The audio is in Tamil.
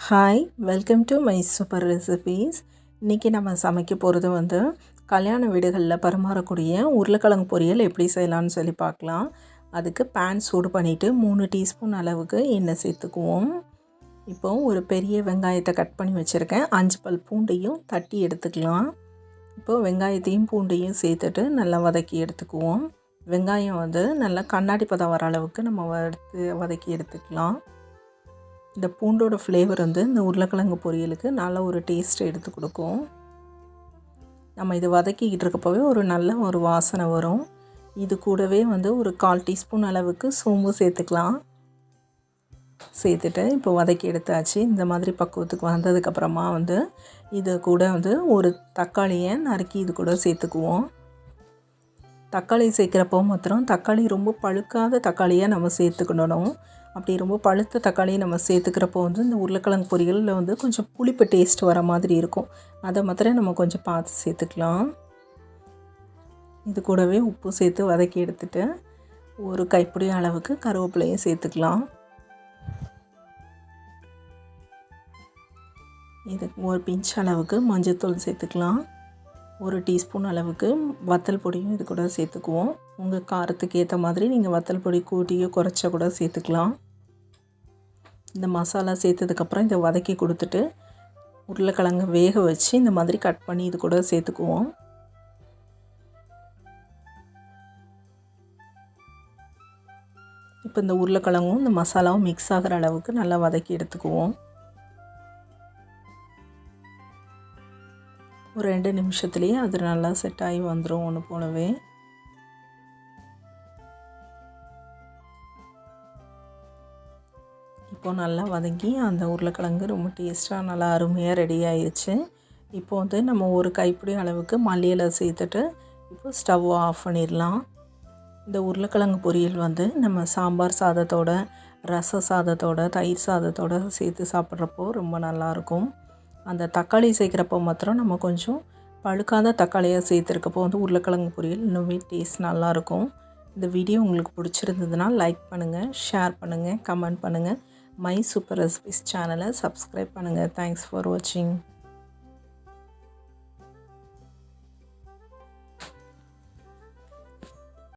Hi, welcome to my super recipes. இன்றைக்கி நம்ம சமைக்க போகிறது கல்யாண வீடுகளில் பரிமாறக்கூடிய உருளைக்கிழங்கு பொரியல் எப்படி செய்யலான்னு சொல்லி பார்க்கலாம். அதுக்கு பேன் சூடு பண்ணிவிட்டு 3 டீஸ்பூன் அளவுக்கு எண்ணெய் சேர்த்துக்குவோம். இப்போது ஒரு பெரிய வெங்காயத்தை கட் பண்ணி வச்சுருக்கேன். 5 பல் பூண்டையும் தட்டி எடுத்துக்கலாம். இப்போது வெங்காயத்தையும் பூண்டையும் சேர்த்துட்டு நல்லா வதக்கி எடுத்துக்குவோம். வெங்காயம் நல்லா கண்ணாடி பதம் வர அளவுக்கு நம்ம வதக்கி எடுத்துக்கலாம். இந்த பூண்டோட ஃப்ளேவர் இந்த உருளைக்கிழங்கு பொரியலுக்கு நல்ல ஒரு டேஸ்ட் எடுத்து கொடுக்கும். நம்ம இது வதக்கிக்கிட்டு இருக்கப்போவே நல்ல ஒரு வாசனை வரும். இது கூடவே ஒரு 1/4 டீஸ்பூன் அளவுக்கு சோம்பு சேர்த்துக்கலாம். சேர்த்துட்டு இப்போ வதக்கி எடுத்தாச்சு. இந்த மாதிரி பக்குவத்துக்கு வந்ததுக்கப்புறமா இது கூட ஒரு தக்காளியை நறுக்கி இது கூட சேர்த்துக்குவோம். தக்காளி சேர்க்குறப்போ மாத்திரம் தக்காளி ரொம்ப பழுக்காத தக்காளியாக நம்ம சேர்த்துக்கணும். அப்படி ரொம்ப பழுத்த தக்காளியை நம்ம சேர்த்துக்கிறப்போ இந்த உருளைக்கிழங்கு பொரியலில் கொஞ்சம் புளிப்பு டேஸ்ட் வர மாதிரி இருக்கும். அதை மாத்திரம் நம்ம கொஞ்சம் பார்த்து சேர்த்துக்கலாம். இது கூடவே உப்பு சேர்த்து வதக்கி எடுத்துட்டு ஒரு கைப்பிடி அளவுக்கு கருவேப்பிலையும் சேர்த்துக்கலாம். இதுக்கு ஒரு பிஞ்ச் அளவுக்கு மஞ்சள்தூள் சேர்த்துக்கலாம். ஒரு டீஸ்பூன் அளவுக்கு வத்தல் பொடியும் இது கூட சேர்த்துக்குவோம். உங்கள் காரத்துக்கு ஏற்ற மாதிரி நீங்கள் வத்தல் பொடி கூட்டியோ குறைச்சா கூட சேர்த்துக்கலாம். இந்த மசாலா சேர்த்ததுக்கப்புறம் இதை வதக்கி கொடுத்துட்டு உருளைக்கிழங்கு வேக வச்சு இந்த மாதிரி கட் பண்ணி இது கூட சேர்த்துக்குவோம். இப்போ இந்த உருளைக்கிழங்கும் இந்த மசாலாவும் மிக்ஸ் ஆகிற அளவுக்கு நல்லா வதக்கி எடுத்துக்குவோம். ஒரு 2 நிமிஷத்துலேயே அது நல்லா செட் ஆகி வந்துடும் ஒன்று போலவே. இப்போது நல்லா வதங்கி அந்த உருளைக்கிழங்கு ரொம்ப டேஸ்ட்டாக நல்லா அருமையாக ரெடி ஆயிடுச்சு. இப்போ நம்ம ஒரு கைப்பிடி அளவுக்கு மல்லி இலை சேர்த்துட்டு இப்போ ஸ்டவ் ஆஃப் பண்ணிடலாம். இந்த உருளைக்கிழங்கு பொரியல் நம்ம சாம்பார் சாதத்தோட, ரச சாதத்தோட, தயிர் சாதத்தோட சேர்த்து சாப்பிட்றப்போ ரொம்ப நல்லாயிருக்கும். அந்த தக்காளி சேர்க்குறப்போ மாத்திரம் நம்ம கொஞ்சம் பழுக்காத தக்காளியாக சேர்த்துருக்கப்போ உருளைக்கிழங்கு பொரியல் இன்னுமே டேஸ்ட் நல்லாயிருக்கும். இந்த வீடியோ உங்களுக்கு பிடிச்சிருந்ததுன்னா லைக் பண்ணுங்கள், ஷேர் பண்ணுங்கள், கமெண்ட் பண்ணுங்கள். மை சூப்பர் ரெசிபீஸ் சேனலை சப்ஸ்கிரைப் பண்ணுங்கள். தேங்க்ஸ் ஃபார் வாட்சிங்.